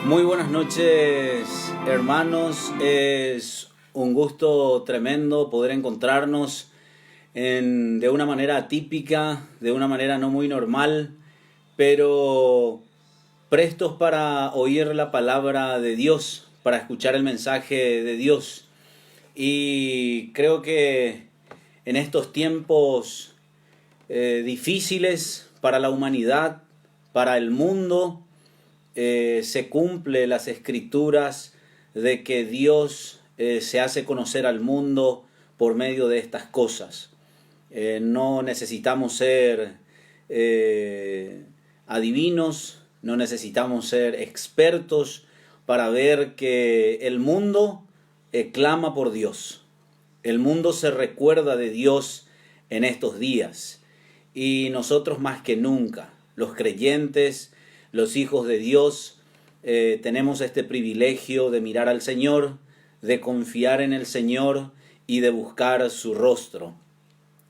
Muy buenas noches, hermanos. Es un gusto tremendo poder encontrarnos de una manera atípica, de una manera no muy normal, pero prestos para oír la palabra de Dios, para escuchar el mensaje de Dios. Y creo que en estos tiempos difíciles para la humanidad, para el mundo, se cumple las escrituras de que Dios se hace conocer al mundo por medio de estas cosas. No necesitamos ser adivinos, no necesitamos ser expertos para ver que el mundo clama por Dios. El mundo se recuerda de Dios en estos días y nosotros más que nunca, los creyentes, los hijos de Dios, tenemos este privilegio de mirar al Señor, de confiar en el Señor y de buscar su rostro.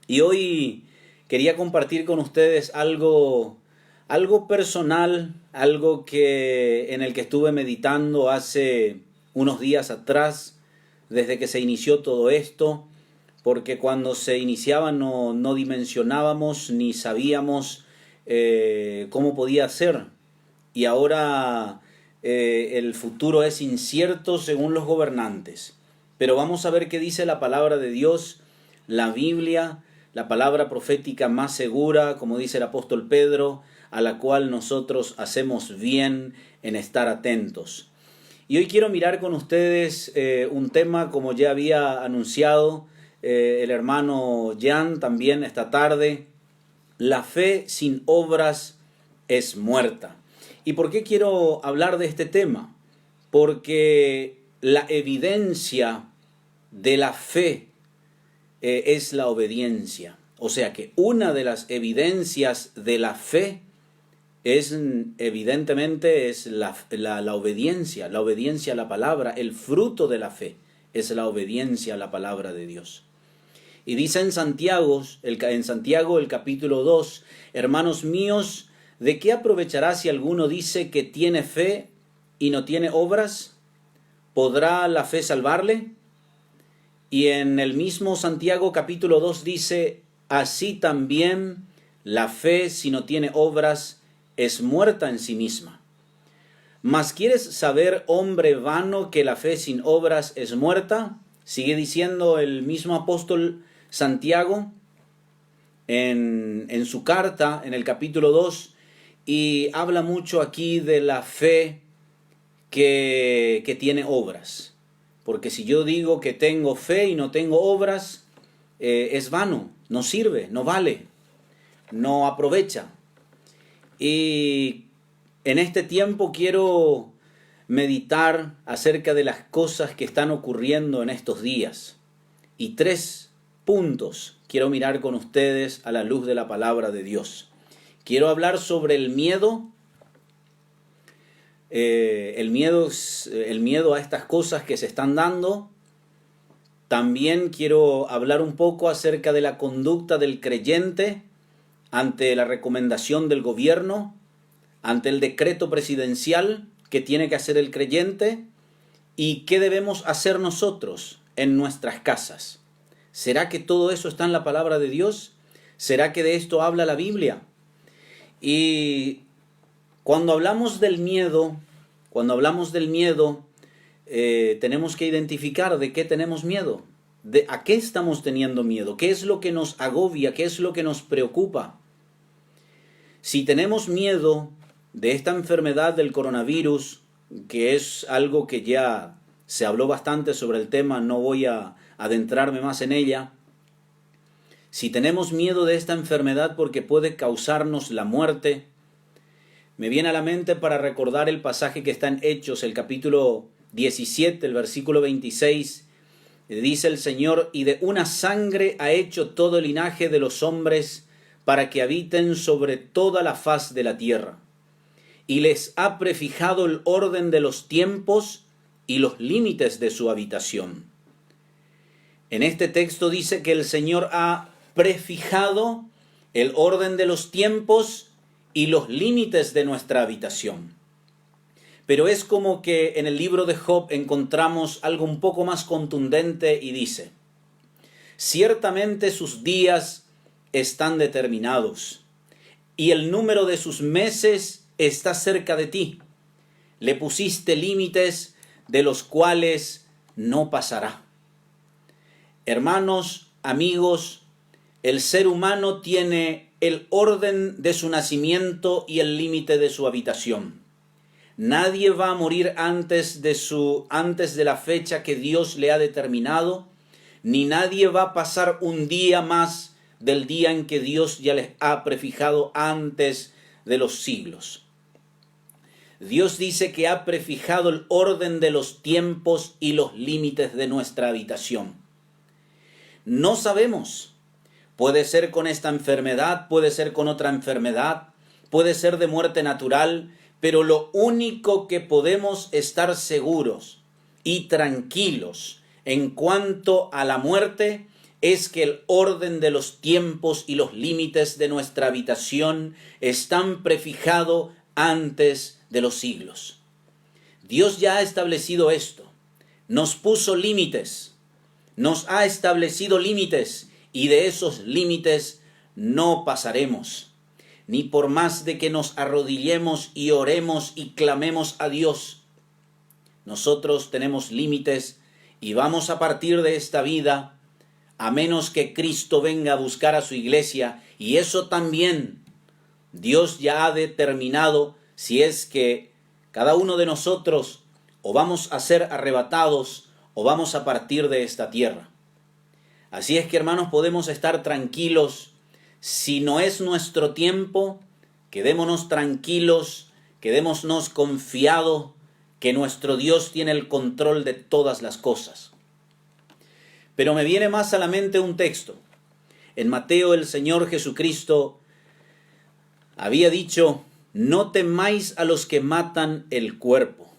Y hoy quería compartir con ustedes algo personal, algo en el que estuve meditando hace unos días atrás, desde que se inició todo esto, porque cuando se iniciaba no dimensionábamos ni sabíamos cómo podía ser. Y ahora el futuro es incierto según los gobernantes. Pero vamos a ver qué dice la palabra de Dios, la Biblia, la palabra profética más segura, como dice el apóstol Pedro, a la cual nosotros hacemos bien en estar atentos. Y hoy quiero mirar con ustedes un tema, como ya había anunciado el hermano Jan también esta tarde: la fe sin obras es muerta. ¿Y por qué quiero hablar de este tema? Porque la evidencia de la fe es la obediencia. O sea que una de las evidencias de la fe evidentemente es la obediencia a la palabra. El fruto de la fe es la obediencia a la palabra de Dios. Y dice en Santiago el capítulo 2, hermanos míos, ¿de qué aprovechará si alguno dice que tiene fe y no tiene obras? ¿Podrá la fe salvarle? Y en el mismo Santiago capítulo 2 dice, así también la fe si no tiene obras es muerta en sí misma. ¿Mas quieres saber, hombre vano, que la fe sin obras es muerta? Sigue diciendo el mismo apóstol Santiago en su carta, en el capítulo 2, y habla mucho aquí de la fe que tiene obras. Porque si yo digo que tengo fe y no tengo obras, es vano, no sirve, no vale, no aprovecha. Y en este tiempo quiero meditar acerca de las cosas que están ocurriendo en estos días. Y 3 puntos quiero mirar con ustedes a la luz de la palabra de Dios. Quiero hablar sobre el miedo. El miedo a estas cosas que se están dando. También quiero hablar un poco acerca de la conducta del creyente ante la recomendación del gobierno, ante el decreto presidencial que tiene que hacer el creyente, y qué debemos hacer nosotros en nuestras casas. ¿Será que todo eso está en la palabra de Dios? ¿Será que de esto habla la Biblia? Y cuando hablamos del miedo, tenemos que identificar de qué tenemos miedo, a qué estamos teniendo miedo, qué es lo que nos agobia, qué es lo que nos preocupa. Si tenemos miedo de esta enfermedad del coronavirus, que es algo que ya se habló bastante sobre el tema, no voy a adentrarme más en ella. Si tenemos miedo de esta enfermedad porque puede causarnos la muerte, me viene a la mente para recordar el pasaje que está en Hechos, el capítulo 17, el versículo 26, dice el Señor, y de una sangre ha hecho todo el linaje de los hombres para que habiten sobre toda la faz de la tierra. Y les ha prefijado el orden de los tiempos y los límites de su habitación. En este texto dice que el Señor ha prefijado el orden de los tiempos y los límites de nuestra habitación. Pero es como que en el libro de Job encontramos algo un poco más contundente y dice: ciertamente sus días están determinados y el número de sus meses está cerca de ti. Le pusiste límites de los cuales no pasará. Hermanos, amigos, el ser humano tiene el orden de su nacimiento y el límite de su habitación. Nadie va a morir antes de la fecha que Dios le ha determinado, ni nadie va a pasar un día más del día en que Dios ya les ha prefijado antes de los siglos. Dios dice que ha prefijado el orden de los tiempos y los límites de nuestra habitación. No sabemos. Puede ser con esta enfermedad, puede ser con otra enfermedad, puede ser de muerte natural, pero lo único que podemos estar seguros y tranquilos en cuanto a la muerte es que el orden de los tiempos y los límites de nuestra habitación están prefijados antes de los siglos. Dios ya ha establecido esto, nos puso límites, nos ha establecido límites y de esos límites no pasaremos. Ni por más de que nos arrodillemos y oremos y clamemos a Dios. Nosotros tenemos límites y vamos a partir de esta vida a menos que Cristo venga a buscar a su iglesia, y eso también Dios ya ha determinado si es que cada uno de nosotros o vamos a ser arrebatados o vamos a partir de esta tierra. Así es que, hermanos, podemos estar tranquilos. Si no es nuestro tiempo, quedémonos tranquilos, quedémonos confiados que nuestro Dios tiene el control de todas las cosas. Pero me viene más a la mente un texto. En Mateo el Señor Jesucristo había dicho: no temáis a los que matan el cuerpo.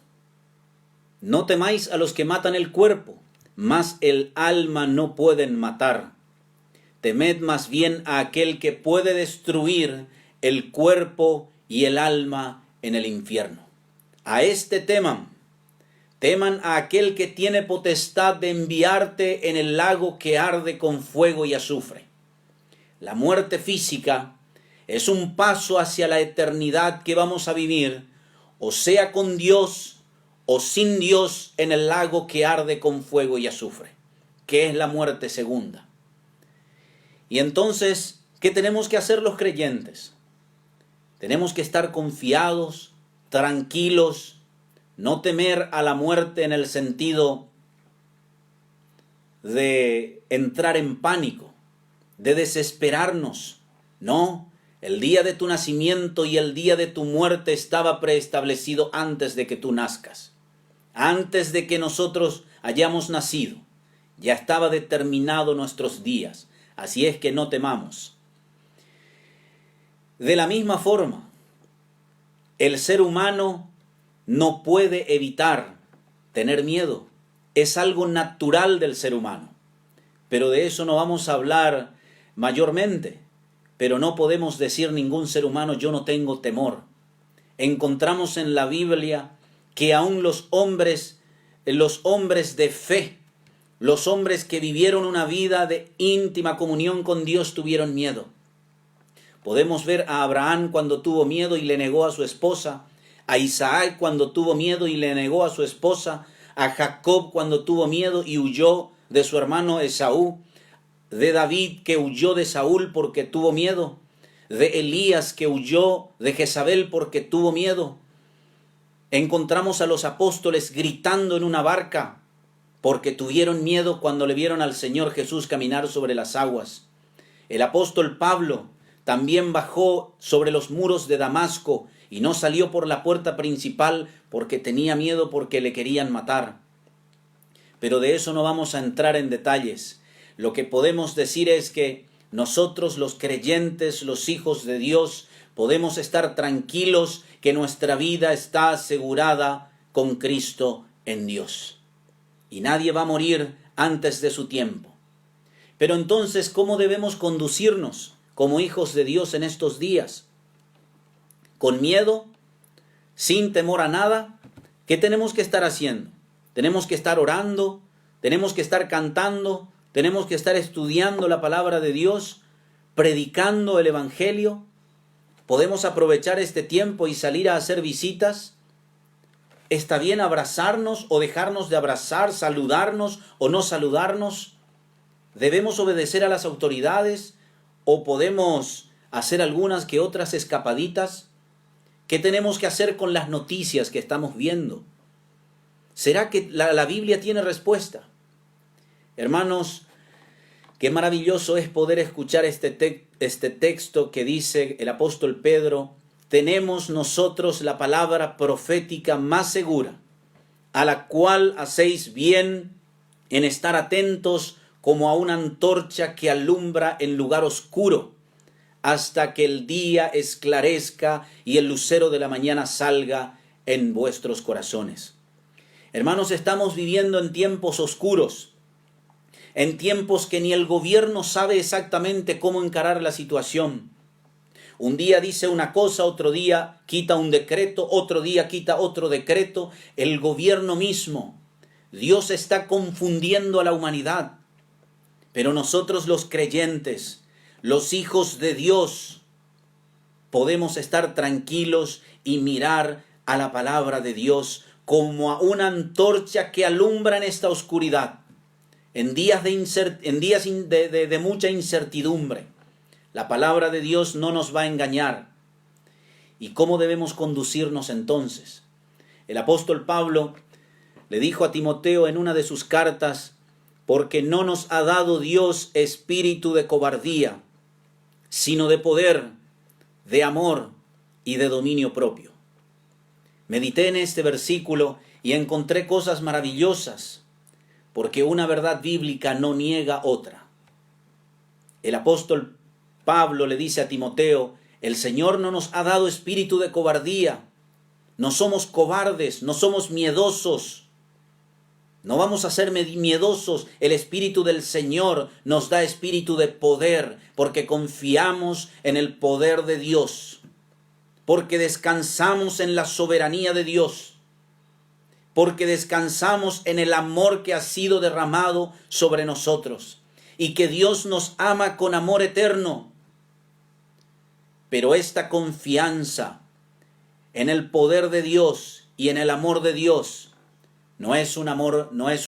No temáis a los que matan el cuerpo, mas el alma no pueden matar. Temed más bien a aquel que puede destruir el cuerpo y el alma en el infierno. A este teman. Teman a aquel que tiene potestad de enviarte en el lago que arde con fuego y azufre. La muerte física es un paso hacia la eternidad que vamos a vivir, o sea con Dios o sin Dios, en el lago que arde con fuego y azufre, que es la muerte segunda. Y entonces, ¿qué tenemos que hacer los creyentes? Tenemos que estar confiados, tranquilos, no temer a la muerte en el sentido de entrar en pánico, de desesperarnos. No, el día de tu nacimiento y el día de tu muerte estaba preestablecido antes de que tú nazcas. Antes de que nosotros hayamos nacido, ya estaba determinado nuestros días. Así es que no temamos. De la misma forma, el ser humano no puede evitar tener miedo. Es algo natural del ser humano. Pero de eso no vamos a hablar mayormente. Pero no podemos decir ningún ser humano: yo no tengo temor. Encontramos en la Biblia que aún los hombres de fe, los hombres que vivieron una vida de íntima comunión con Dios, tuvieron miedo. Podemos ver a Abraham cuando tuvo miedo y le negó a su esposa, a Isaac cuando tuvo miedo y le negó a su esposa, a Jacob cuando tuvo miedo y huyó de su hermano Esaú, de David que huyó de Saúl porque tuvo miedo, de Elías que huyó de Jezabel porque tuvo miedo. Encontramos a los apóstoles gritando en una barca porque tuvieron miedo cuando le vieron al Señor Jesús caminar sobre las aguas. El apóstol Pablo también bajó sobre los muros de Damasco y no salió por la puerta principal porque tenía miedo, porque le querían matar. Pero de eso no vamos a entrar en detalles. Lo que podemos decir es que nosotros, los creyentes, los hijos de Dios, podemos estar tranquilos que nuestra vida está asegurada con Cristo en Dios. Y nadie va a morir antes de su tiempo. Pero entonces, ¿cómo debemos conducirnos como hijos de Dios en estos días? ¿Con miedo? ¿Sin temor a nada? ¿Qué tenemos que estar haciendo? Tenemos que estar orando, tenemos que estar cantando, tenemos que estar estudiando la palabra de Dios, predicando el Evangelio. Podemos aprovechar este tiempo y salir a hacer visitas. ¿Está bien abrazarnos o dejarnos de abrazar, saludarnos o no saludarnos? ¿Debemos obedecer a las autoridades o podemos hacer algunas que otras escapaditas? ¿Qué tenemos que hacer con las noticias que estamos viendo? ¿Será que la Biblia tiene respuesta? Hermanos, qué maravilloso es poder escuchar este texto que dice el apóstol Pedro: tenemos nosotros la palabra profética más segura, a la cual hacéis bien en estar atentos como a una antorcha que alumbra en lugar oscuro, hasta que el día esclarezca y el lucero de la mañana salga en vuestros corazones. Hermanos, estamos viviendo en tiempos oscuros, en tiempos que ni el gobierno sabe exactamente cómo encarar la situación. Un día dice una cosa, otro día quita un decreto, otro día quita otro decreto. El gobierno mismo, Dios está confundiendo a la humanidad. Pero nosotros los creyentes, los hijos de Dios, podemos estar tranquilos y mirar a la palabra de Dios como a una antorcha que alumbra en esta oscuridad, en días de mucha incertidumbre. La palabra de Dios no nos va a engañar. ¿Y cómo debemos conducirnos entonces? El apóstol Pablo le dijo a Timoteo en una de sus cartas: porque no nos ha dado Dios espíritu de cobardía, sino de poder, de amor y de dominio propio. Medité en este versículo y encontré cosas maravillosas, porque una verdad bíblica no niega otra. El apóstol Pablo le dice a Timoteo: el Señor no nos ha dado espíritu de cobardía, no somos cobardes, no somos miedosos, no vamos a ser miedosos. El espíritu del Señor nos da espíritu de poder, porque confiamos en el poder de Dios, porque descansamos en la soberanía de Dios, porque descansamos en el amor que ha sido derramado sobre nosotros y que Dios nos ama con amor eterno. Pero esta confianza en el poder de Dios y en el amor de Dios no es un amor, no es.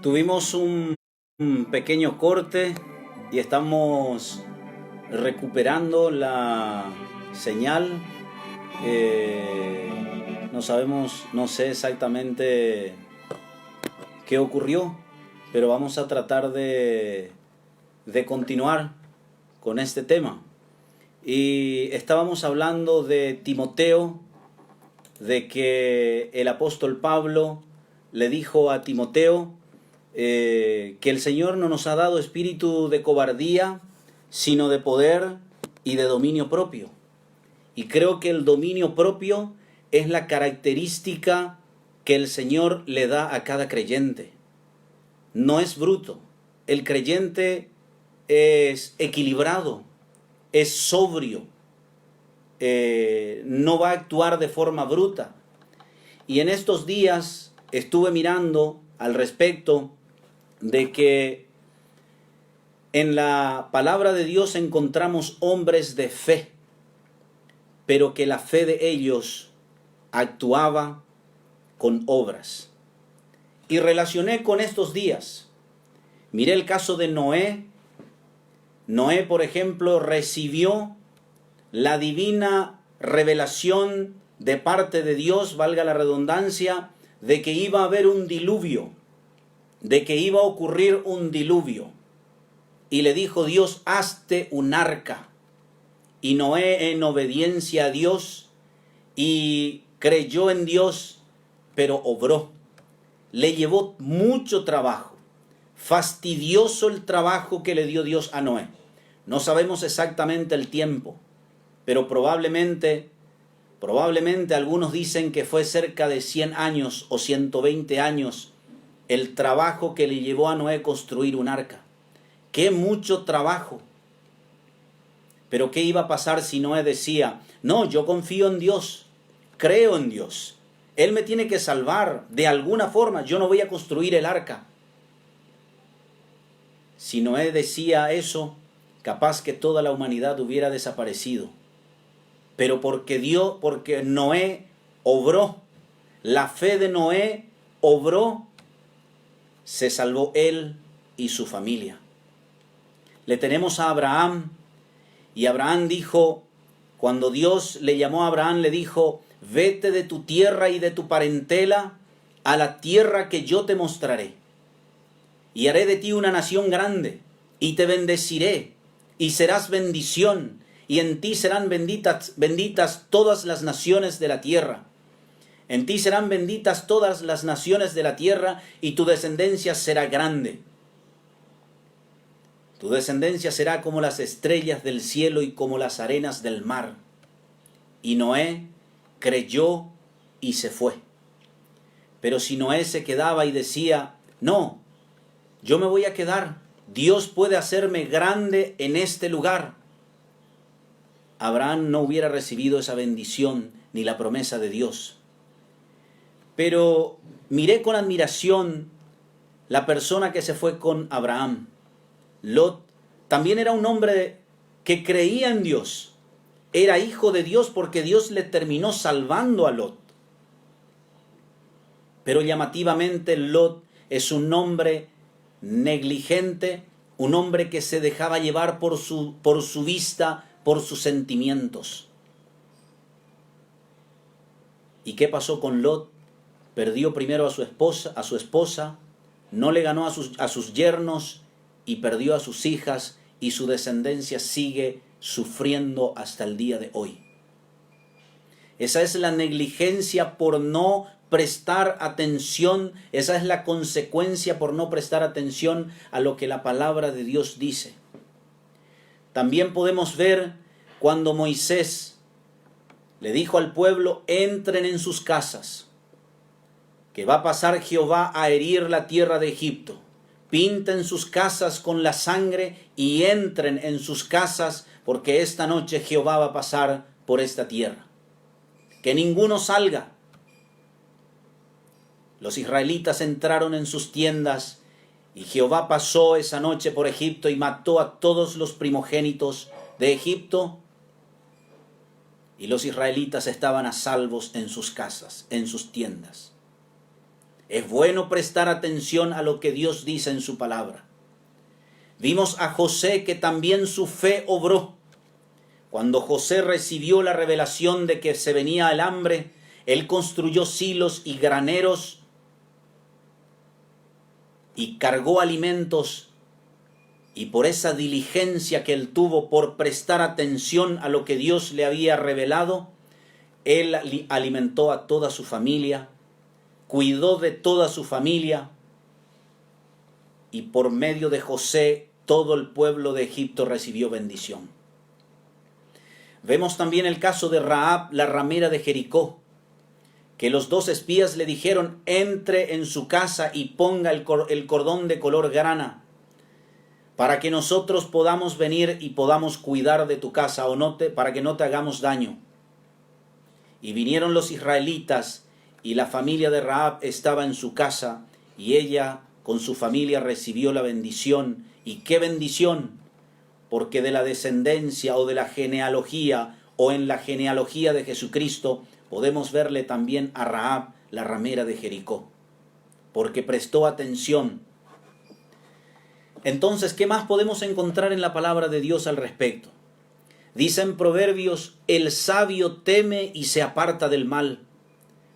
Tuvimos un pequeño corte y estamos recuperando la señal. No sé exactamente qué ocurrió, pero vamos a tratar de continuar con este tema. Y estábamos hablando de Timoteo, de que el apóstol Pablo le dijo a Timoteo que el Señor no nos ha dado espíritu de cobardía, sino de poder y de dominio propio. Y creo que el dominio propio es la característica que el Señor le da a cada creyente. No es bruto. El creyente es equilibrado, es sobrio, no va a actuar de forma bruta. Y en estos días estuve mirando al respecto de que en la palabra de Dios encontramos hombres de fe, pero que la fe de ellos actuaba con obras. Y relacioné con estos días. Miré el caso de Noé. Noé, por ejemplo, recibió la divina revelación de parte de Dios, valga la redundancia, de que iba a haber un diluvio, de que iba a ocurrir un diluvio. Y le dijo Dios: hazte un arca. Y Noé, en obediencia a Dios, y creyó en Dios, pero obró. Le llevó mucho trabajo, fastidioso el trabajo que le dio Dios a Noé. No sabemos exactamente el tiempo, pero probablemente algunos dicen que fue cerca de 100 años o 120 años el trabajo que le llevó a Noé construir un arca. ¡Qué mucho trabajo! Pero ¿qué iba a pasar si Noé decía, no, yo confío en Dios, creo en Dios, Él me tiene que salvar de alguna forma, yo no voy a construir el arca? Si Noé decía eso, capaz que toda la humanidad hubiera desaparecido. Pero porque Noé obró, la fe de Noé obró, se salvó él y su familia. Le tenemos a Abraham, y Abraham dijo, cuando Dios le llamó a Abraham, le dijo, vete de tu tierra y de tu parentela a la tierra que yo te mostraré. Y haré de ti una nación grande, y te bendeciré, y serás bendición, y en ti serán benditas todas las naciones de la tierra. En ti serán benditas todas las naciones de la tierra, y tu descendencia será grande. Tu descendencia será como las estrellas del cielo y como las arenas del mar. Y Noé creyó y se fue. Pero si Noé se quedaba y decía, no, yo me voy a quedar, Dios puede hacerme grande en este lugar, Abraham no hubiera recibido esa bendición ni la promesa de Dios. Pero miré con admiración la persona que se fue con Abraham. Lot también era un hombre que creía en Dios. Era hijo de Dios porque Dios le terminó salvando a Lot. Pero llamativamente Lot es un hombre negligente, un hombre que se dejaba llevar por su vista, por sus sentimientos. ¿Y qué pasó con Lot? Perdió primero a su esposa, no le ganó a sus yernos y perdió a sus hijas, y su descendencia sigue sufriendo hasta el día de hoy. Esa es la negligencia por no prestar atención, esa es la consecuencia por no prestar atención a lo que la palabra de Dios dice. También podemos ver cuando Moisés le dijo al pueblo, entren en sus casas, que va a pasar Jehová a herir la tierra de Egipto. Pinten sus casas con la sangre y entren en sus casas, porque esta noche Jehová va a pasar por esta tierra. Que ninguno salga. Los israelitas entraron en sus tiendas y Jehová pasó esa noche por Egipto y mató a todos los primogénitos de Egipto. Y los israelitas estaban a salvos en sus casas, en sus tiendas. Es bueno prestar atención a lo que Dios dice en su palabra. Vimos a José que también su fe obró. Cuando José recibió la revelación de que se venía el hambre, él construyó silos y graneros y cargó alimentos. Y por esa diligencia que él tuvo por prestar atención a lo que Dios le había revelado, él alimentó a toda su familia, cuidó de toda su familia, y por medio de José todo el pueblo de Egipto recibió bendición. Vemos también el caso de Rahab, la ramera de Jericó, que los dos espías le dijeron, entre en su casa y ponga el cordón de color grana, para que nosotros podamos venir y podamos cuidar de tu casa, para que no te hagamos daño. Y vinieron los israelitas, y la familia de Rahab estaba en su casa, y ella con su familia recibió la bendición. ¿Y qué bendición? Porque de la descendencia o de la genealogía o en la genealogía de Jesucristo podemos verle también a Rahab, la ramera de Jericó, porque prestó atención. Entonces, ¿qué más podemos encontrar en la palabra de Dios al respecto? Dice en Proverbios, el sabio teme y se aparta del mal,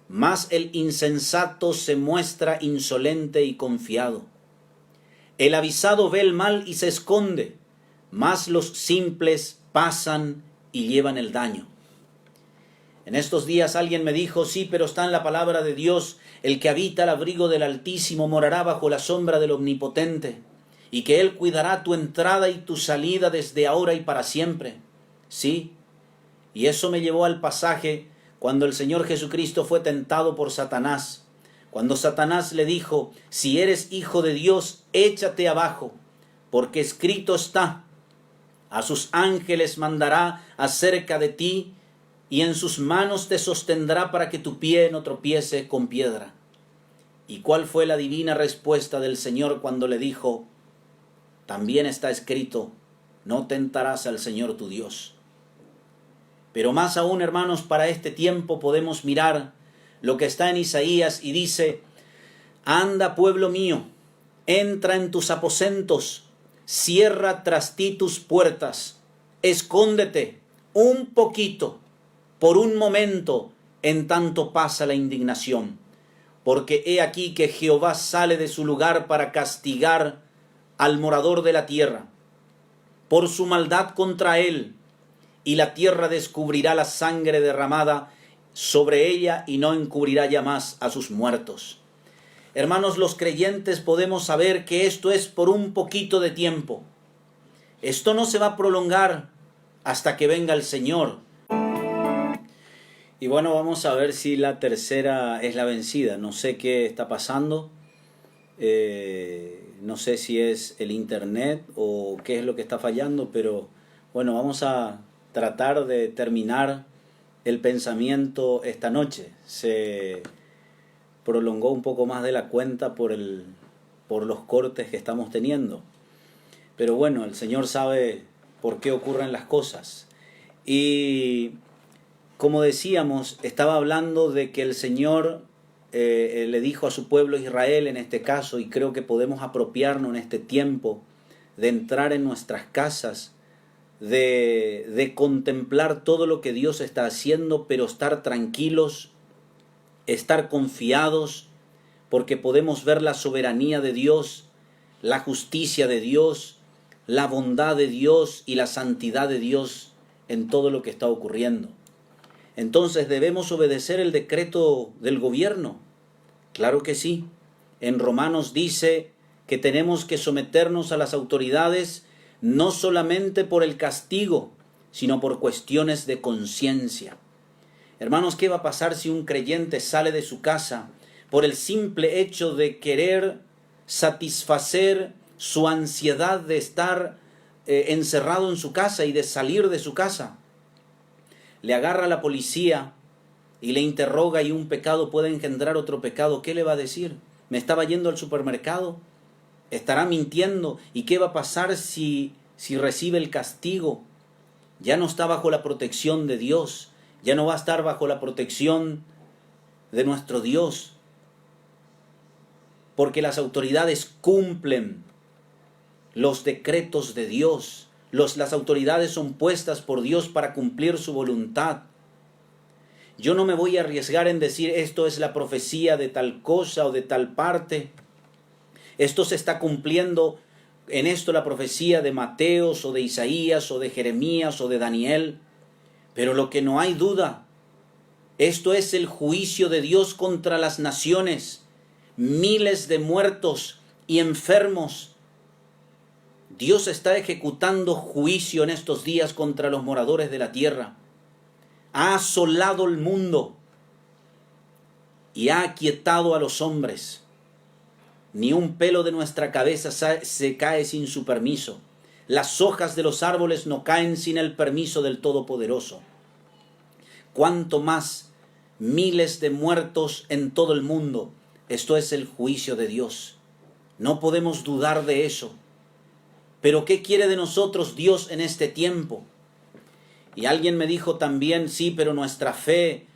mas el insensato se muestra insolente y confiado. El avisado ve el mal y se esconde, mas los simples pasan y llevan el daño. En estos días alguien me dijo, sí, pero está en la palabra de Dios, el que habita al abrigo del Altísimo morará bajo la sombra del Omnipotente, y que Él cuidará tu entrada y tu salida desde ahora y para siempre. Sí, y eso me llevó al pasaje cuando el Señor Jesucristo fue tentado por Satanás. Cuando Satanás le dijo, si eres hijo de Dios, échate abajo, porque escrito está, A sus ángeles mandará acerca de ti, y en sus manos te sostendrá para que tu pie no tropiece con piedra. ¿Y cuál fue la divina respuesta del Señor cuando le dijo? También está escrito, no tentarás al Señor tu Dios. Pero más aún, hermanos, para este tiempo podemos mirar lo que está en Isaías y dice, anda, pueblo mío, entra en tus aposentos, cierra tras ti tus puertas, escóndete un poquito, por un momento, en tanto pasa la indignación. Porque he aquí que Jehová sale de su lugar para castigar al morador de la tierra, por su maldad contra él, y la tierra descubrirá la sangre derramada sobre ella y no encubrirá ya más a sus muertos. Hermanos, los creyentes podemos saber que esto es por un poquito de tiempo. Esto no se va a prolongar hasta que venga el Señor. Y bueno, vamos a ver si la tercera es la vencida. No sé qué está pasando. No sé si es el internet o qué es lo que está fallando, pero bueno, vamos a tratar de terminar el pensamiento esta noche. Se prolongó un poco más de la cuenta por los cortes que estamos teniendo. Pero bueno, el Señor sabe por qué ocurren las cosas. Y como decíamos, estaba hablando de que el Señor le dijo a su pueblo Israel en este caso, y creo que podemos apropiarnos en este tiempo de entrar en nuestras casas, de contemplar todo lo que Dios está haciendo, pero estar tranquilos, estar confiados, porque podemos ver la soberanía de Dios, la justicia de Dios, la bondad de Dios y la santidad de Dios en todo lo que está ocurriendo. Entonces, ¿debemos obedecer el decreto del gobierno? Claro que sí. En Romanos dice que tenemos que someternos a las autoridades no solamente por el castigo, sino por cuestiones de conciencia. Hermanos, ¿qué va a pasar si un creyente sale de su casa por el simple hecho de querer satisfacer su ansiedad de estar encerrado en su casa y de salir de su casa? Le agarra la policía y le interroga y un pecado puede engendrar otro pecado. ¿Qué le va a decir? ¿Me estaba yendo al supermercado? ¿Estará mintiendo? ¿Y qué va a pasar si recibe el castigo? Ya no está bajo la protección de Dios. Ya no va a estar bajo la protección de nuestro Dios. Porque las autoridades cumplen los decretos de Dios. Las autoridades son puestas por Dios para cumplir su voluntad. Yo no me voy a arriesgar en decir esto es la profecía de tal cosa o de tal parte. Esto se está cumpliendo en esto la profecía de Mateos o de Isaías o de Jeremías o de Daniel. Pero lo que no hay duda, esto es el juicio de Dios contra las naciones. Miles de muertos y enfermos. Dios está ejecutando juicio en estos días contra los moradores de la tierra. Ha asolado el mundo y ha aquietado a los hombres. Ni un pelo de nuestra cabeza se cae sin su permiso. Las hojas de los árboles no caen sin el permiso del Todopoderoso. Cuanto más miles de muertos en todo el mundo. Esto es el juicio de Dios. No podemos dudar de eso. Pero ¿qué quiere de nosotros Dios en este tiempo? Y alguien me dijo también, sí, pero nuestra fe,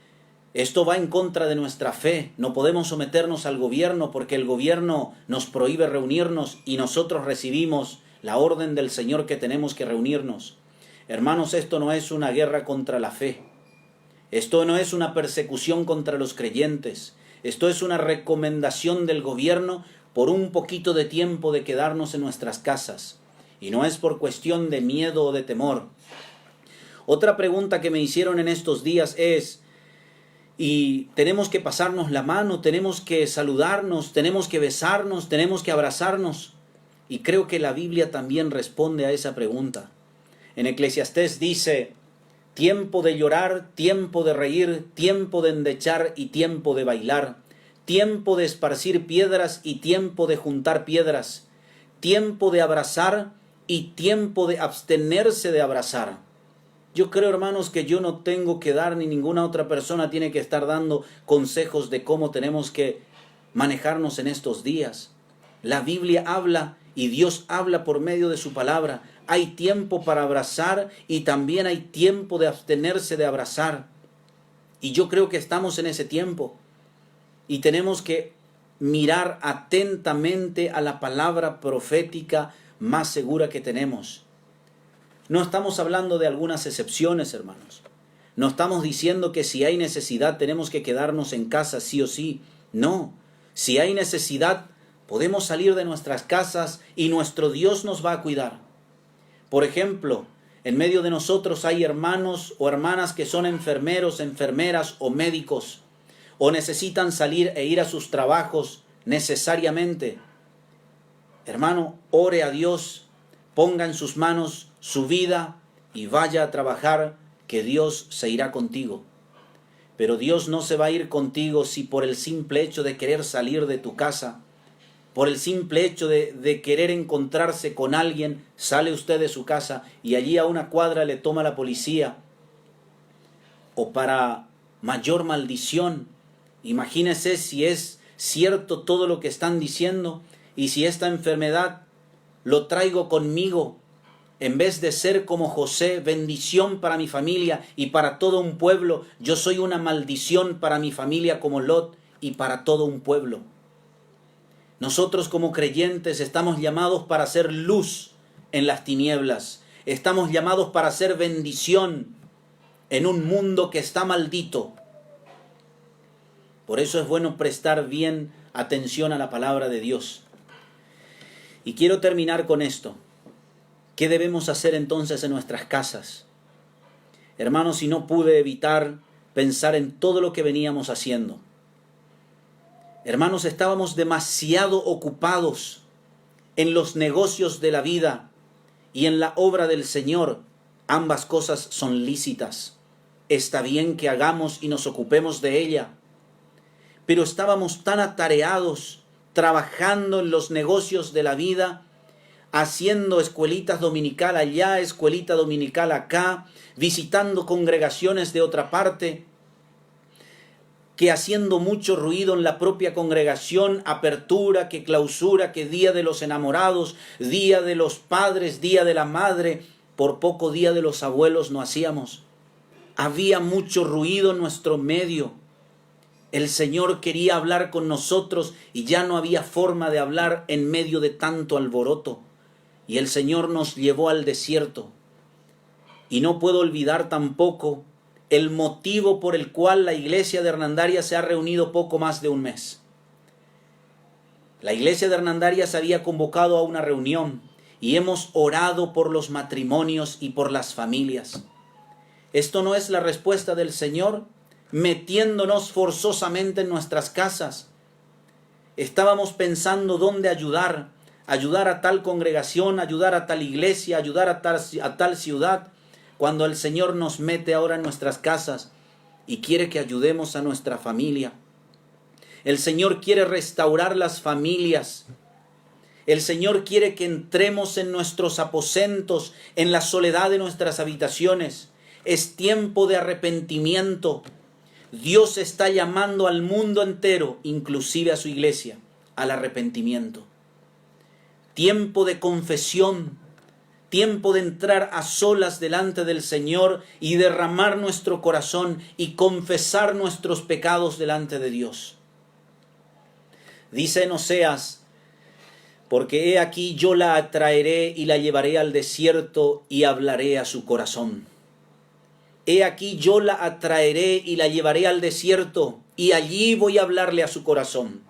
esto va en contra de nuestra fe. No podemos someternos al gobierno porque el gobierno nos prohíbe reunirnos y nosotros recibimos la orden del Señor que tenemos que reunirnos. Hermanos, esto no es una guerra contra la fe. Esto no es una persecución contra los creyentes. Esto es una recomendación del gobierno por un poquito de tiempo de quedarnos en nuestras casas. Y no es por cuestión de miedo o de temor. Otra pregunta que me hicieron en estos días es, ¿y tenemos que pasarnos la mano? ¿Tenemos que saludarnos? ¿Tenemos que besarnos? ¿Tenemos que abrazarnos? Y creo que la Biblia también responde a esa pregunta. En Eclesiastés dice, tiempo de llorar, tiempo de reír, tiempo de endechar y tiempo de bailar, tiempo de esparcir piedras y tiempo de juntar piedras, tiempo de abrazar y tiempo de abstenerse de abrazar. Yo creo, hermanos, que yo no tengo que dar, ni ninguna otra persona tiene que estar dando consejos de cómo tenemos que manejarnos en estos días. La Biblia habla y Dios habla por medio de su palabra. Hay tiempo para abrazar y también hay tiempo de abstenerse de abrazar. Y yo creo que estamos en ese tiempo y tenemos que mirar atentamente a la palabra profética más segura que tenemos. No estamos hablando de algunas excepciones, hermanos. No estamos diciendo que si hay necesidad tenemos que quedarnos en casa sí o sí. No, si hay necesidad podemos salir de nuestras casas y nuestro Dios nos va a cuidar. Por ejemplo, en medio de nosotros hay hermanos o hermanas que son enfermeros, enfermeras o médicos, o necesitan salir e ir a sus trabajos necesariamente. Hermano, ore a Dios, ponga en sus manos su vida y vaya a trabajar, que Dios se irá contigo. Pero Dios no se va a ir contigo si por el simple hecho de querer salir de tu casa, por el simple hecho de querer encontrarse con alguien, sale usted de su casa y allí a una cuadra le toma la policía. O para mayor maldición, imagínese si es cierto todo lo que están diciendo y si esta enfermedad lo traigo conmigo, en vez de ser como José, bendición para mi familia y para todo un pueblo, yo soy una maldición para mi familia como Lot y para todo un pueblo. Nosotros como creyentes estamos llamados para ser luz en las tinieblas. Estamos llamados para ser bendición en un mundo que está maldito. Por eso es bueno prestar bien atención a la palabra de Dios. Y quiero terminar con esto. ¿Qué debemos hacer entonces en nuestras casas? Hermanos, si no pude evitar pensar en todo lo que veníamos haciendo. Hermanos, estábamos demasiado ocupados en los negocios de la vida y en la obra del Señor. Ambas cosas son lícitas. Está bien que hagamos y nos ocupemos de ella. Pero estábamos tan atareados, trabajando en los negocios de la vida, haciendo escuelitas dominical allá, escuelita dominical acá, visitando congregaciones de otra parte, que haciendo mucho ruido en la propia congregación, apertura, que clausura, que día de los enamorados, día de los padres, día de la madre, por poco día de los abuelos no hacíamos. Había mucho ruido en nuestro medio. El Señor quería hablar con nosotros y ya no había forma de hablar en medio de tanto alboroto. Y el Señor nos llevó al desierto. Y no puedo olvidar tampoco el motivo por el cual la iglesia de Hernandaria se ha reunido poco más de un mes. La iglesia de Hernandaria se había convocado a una reunión y hemos orado por los matrimonios y por las familias. ¿Esto no es la respuesta del Señor? Metiéndonos forzosamente en nuestras casas. Estábamos pensando dónde ayudar a tal congregación, ayudar a tal iglesia, ayudar a tal ciudad, cuando el Señor nos mete ahora en nuestras casas y quiere que ayudemos a nuestra familia. El Señor quiere restaurar las familias. El Señor quiere que entremos en nuestros aposentos, en la soledad de nuestras habitaciones. Es tiempo de arrepentimiento. Dios está llamando al mundo entero, inclusive a su iglesia, al arrepentimiento. Tiempo de confesión. Tiempo de entrar a solas delante del Señor y derramar nuestro corazón y confesar nuestros pecados delante de Dios. Dice en Oseas: porque he aquí yo la atraeré y la llevaré al desierto y hablaré a su corazón. He aquí yo la atraeré y la llevaré al desierto y allí voy a hablarle a su corazón.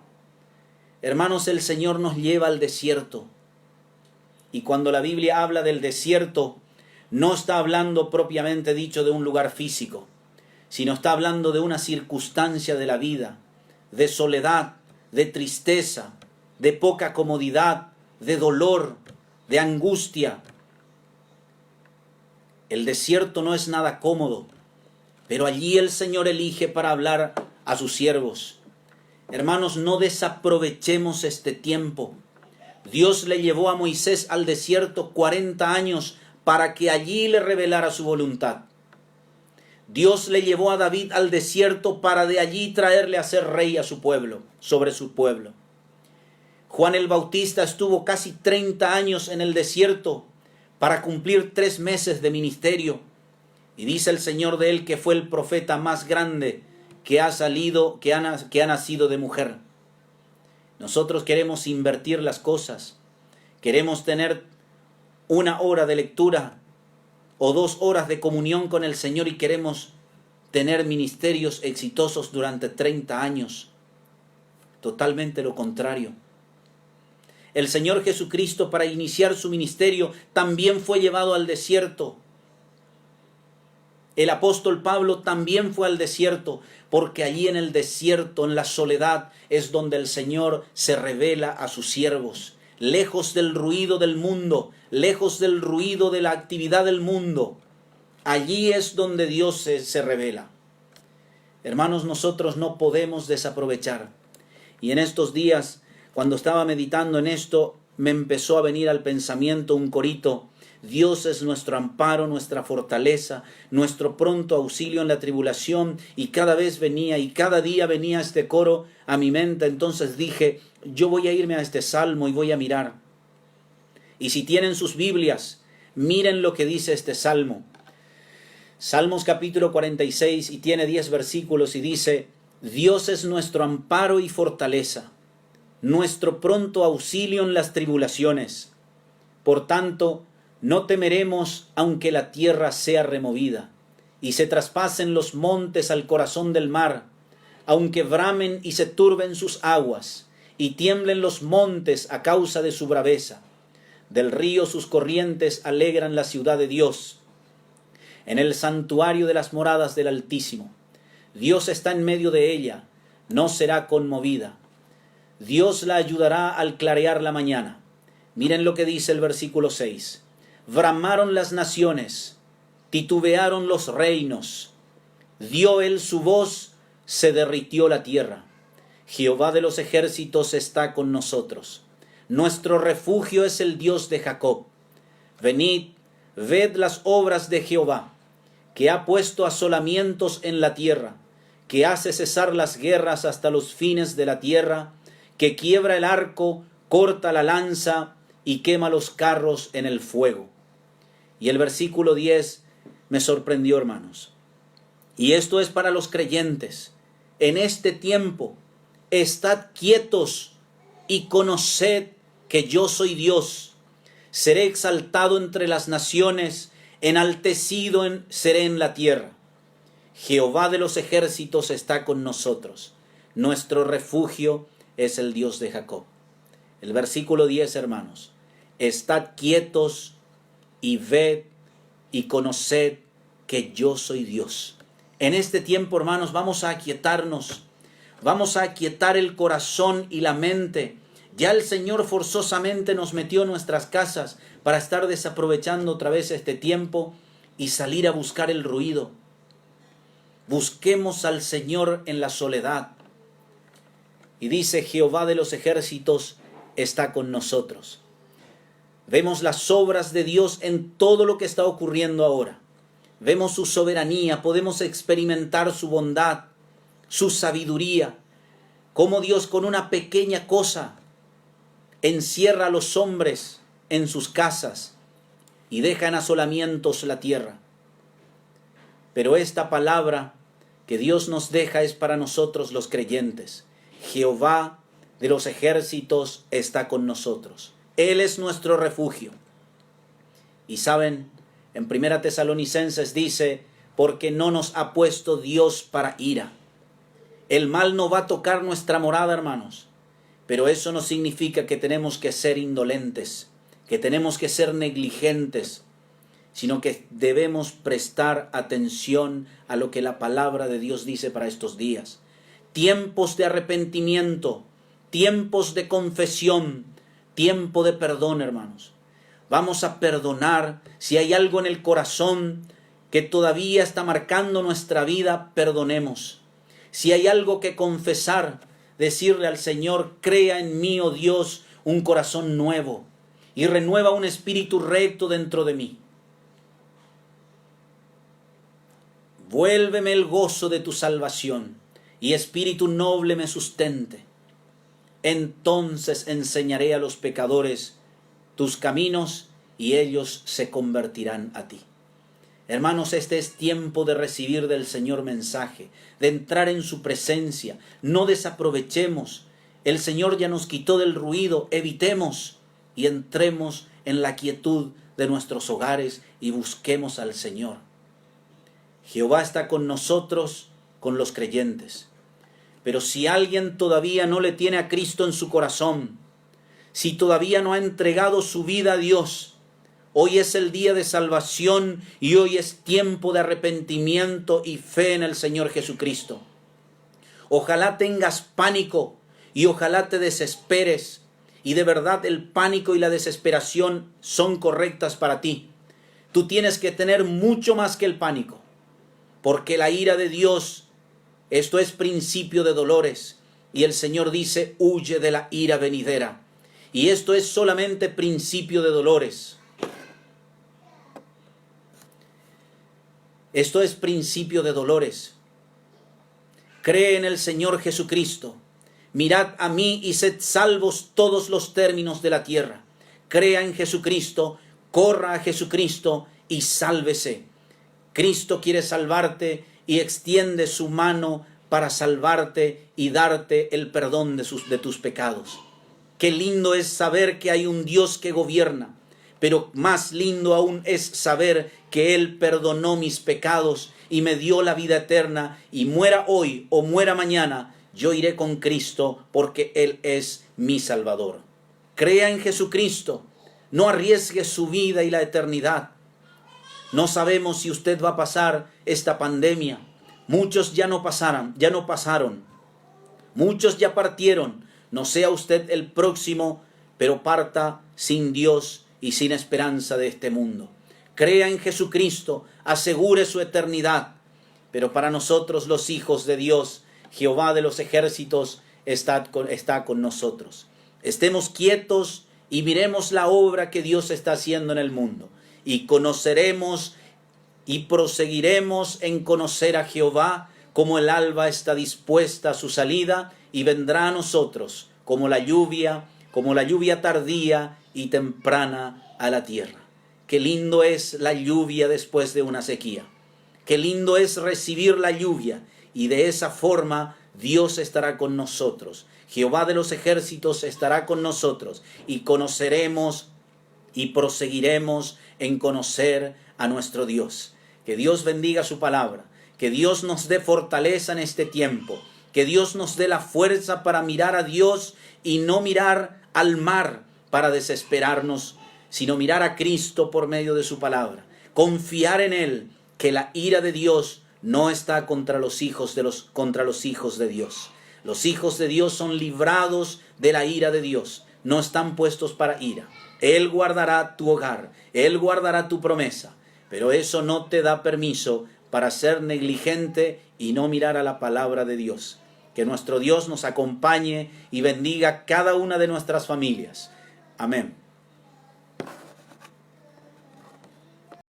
Hermanos, el Señor nos lleva al desierto. Y cuando la Biblia habla del desierto, no está hablando propiamente dicho de un lugar físico, sino está hablando de una circunstancia de la vida, de soledad, de tristeza, de poca comodidad, de dolor, de angustia. El desierto no es nada cómodo, pero allí el Señor elige para hablar a sus siervos. Hermanos, no desaprovechemos este tiempo. Dios le llevó a Moisés al desierto 40 años para que allí le revelara su voluntad. Dios le llevó a David al desierto para de allí traerle a ser rey a su pueblo, sobre su pueblo. Juan el Bautista estuvo casi 30 años en el desierto para cumplir 3 meses de ministerio. Y dice el Señor de él que fue el profeta más grande que ha nacido de mujer. Nosotros queremos invertir las cosas. Queremos tener 1 hora de lectura o 2 horas de comunión con el Señor y queremos tener ministerios exitosos durante 30 años. Totalmente lo contrario. El Señor Jesucristo, para iniciar su ministerio, también fue llevado al desierto. El apóstol Pablo también fue al desierto, porque allí en el desierto, en la soledad, es donde el Señor se revela a sus siervos. Lejos del ruido del mundo, lejos del ruido de la actividad del mundo. Allí es donde Dios se revela. Hermanos, nosotros no podemos desaprovechar. Y en estos días, cuando estaba meditando en esto, me empezó a venir al pensamiento un corito. Dios es nuestro amparo, nuestra fortaleza, nuestro pronto auxilio en la tribulación. Y cada vez venía y cada día venía este coro a mi mente. Entonces dije, yo voy a irme a este salmo y voy a mirar. Y si tienen sus Biblias, miren lo que dice este salmo. Salmos capítulo 46 y tiene 10 versículos y dice, Dios es nuestro amparo y fortaleza, nuestro pronto auxilio en las tribulaciones. Por tanto, no temeremos aunque la tierra sea removida y se traspasen los montes al corazón del mar, aunque bramen y se turben sus aguas y tiemblen los montes a causa de su braveza. Del río sus corrientes alegran la ciudad de Dios, en el santuario de las moradas del Altísimo. Dios está en medio de ella, no será conmovida. Dios la ayudará al clarear la mañana. Miren lo que dice el versículo 6. Bramaron las naciones, titubearon los reinos. Dio él su voz, se derritió la tierra. Jehová de los ejércitos está con nosotros. Nuestro refugio es el Dios de Jacob. Venid, ved las obras de Jehová, que ha puesto asolamientos en la tierra, que hace cesar las guerras hasta los fines de la tierra, que quiebra el arco, corta la lanza y quema los carros en el fuego. Y el versículo 10 me sorprendió, hermanos. Y esto es para los creyentes. En este tiempo, estad quietos y conoced que yo soy Dios. Seré exaltado entre las naciones, enaltecido seré en la tierra. Jehová de los ejércitos está con nosotros. Nuestro refugio es el Dios de Jacob. El versículo 10, hermanos. Estad quietos y ved y conoced que yo soy Dios. En este tiempo, hermanos, vamos a aquietarnos. Vamos a aquietar el corazón y la mente. Ya el Señor forzosamente nos metió en nuestras casas para estar desaprovechando otra vez este tiempo y salir a buscar el ruido. Busquemos al Señor en la soledad. Y dice, Jehová de los ejércitos está con nosotros. Vemos las obras de Dios en todo lo que está ocurriendo ahora. Vemos su soberanía, podemos experimentar su bondad, su sabiduría, cómo Dios con una pequeña cosa encierra a los hombres en sus casas y deja en asolamientos la tierra. Pero esta palabra que Dios nos deja es para nosotros los creyentes. Jehová de los ejércitos está con nosotros. Él es nuestro refugio. Y saben, en 1 Tesalonicenses dice, porque no nos ha puesto Dios para ira. El mal no va a tocar nuestra morada, hermanos. Pero eso no significa que tenemos que ser indolentes, que tenemos que ser negligentes, sino que debemos prestar atención a lo que la palabra de Dios dice para estos días. Tiempos de arrepentimiento, tiempos de confesión, tiempo de perdón, hermanos. Vamos a perdonar. Si hay algo en el corazón que todavía está marcando nuestra vida, perdonemos. Si hay algo que confesar, decirle al Señor, crea en mí, oh Dios, un corazón nuevo y renueva un espíritu recto dentro de mí. Vuélveme el gozo de tu salvación y espíritu noble me sustente. Entonces enseñaré a los pecadores tus caminos y ellos se convertirán a ti. Hermanos, este es tiempo de recibir del Señor mensaje, de entrar en su presencia. No desaprovechemos. El Señor ya nos quitó del ruido. Evitemos y entremos en la quietud de nuestros hogares y busquemos al Señor. Jehová está con nosotros, con los creyentes. Pero si alguien todavía no le tiene a Cristo en su corazón, si todavía no ha entregado su vida a Dios, hoy es el día de salvación y hoy es tiempo de arrepentimiento y fe en el Señor Jesucristo. Ojalá tengas pánico y ojalá te desesperes. Y de verdad el pánico y la desesperación son correctas para ti. Tú tienes que tener mucho más que el pánico. Porque la ira de Dios, esto es principio de dolores. Y el Señor dice, huye de la ira venidera. Y esto es solamente principio de dolores. Esto es principio de dolores. Cree en el Señor Jesucristo. Mirad a mí y sed salvos todos los términos de la tierra. Crea en Jesucristo, corra a Jesucristo y sálvese. Cristo quiere salvarte y extiende su mano para salvarte y darte el perdón de tus pecados. Qué lindo es saber que hay un Dios que gobierna, pero más lindo aún es saber que Él perdonó mis pecados y me dio la vida eterna, y muera hoy o muera mañana, yo iré con Cristo porque Él es mi Salvador. Crea en Jesucristo, no arriesgue su vida y la eternidad. No sabemos si usted va a pasar esta pandemia. Muchos ya no pasaron. Muchos ya partieron. No sea usted el próximo, pero parta sin Dios y sin esperanza de este mundo. Crea en Jesucristo, asegure su eternidad. Pero para nosotros los hijos de Dios, Jehová de los ejércitos está con nosotros. Estemos quietos y miremos la obra que Dios está haciendo en el mundo. Y conoceremos y proseguiremos en conocer a Jehová, como el alba está dispuesta a su salida, y vendrá a nosotros como la lluvia tardía y temprana a la tierra. Qué lindo es la lluvia después de una sequía. Qué lindo es recibir la lluvia, y de esa forma Dios estará con nosotros. Jehová de los ejércitos estará con nosotros, y conoceremos y proseguiremos en conocer a nuestro Dios. Que Dios bendiga su palabra, que Dios nos dé fortaleza en este tiempo, que Dios nos dé la fuerza para mirar a Dios y no mirar al mar para desesperarnos, sino mirar a Cristo por medio de su palabra. Confiar en Él, que la ira de Dios no está contra los hijos de Dios. Los hijos de Dios son librados de la ira de Dios, no están puestos para ira. Él guardará tu hogar, Él guardará tu promesa, pero eso no te da permiso para ser negligente y no mirar a la palabra de Dios. Que nuestro Dios nos acompañe y bendiga cada una de nuestras familias. Amén.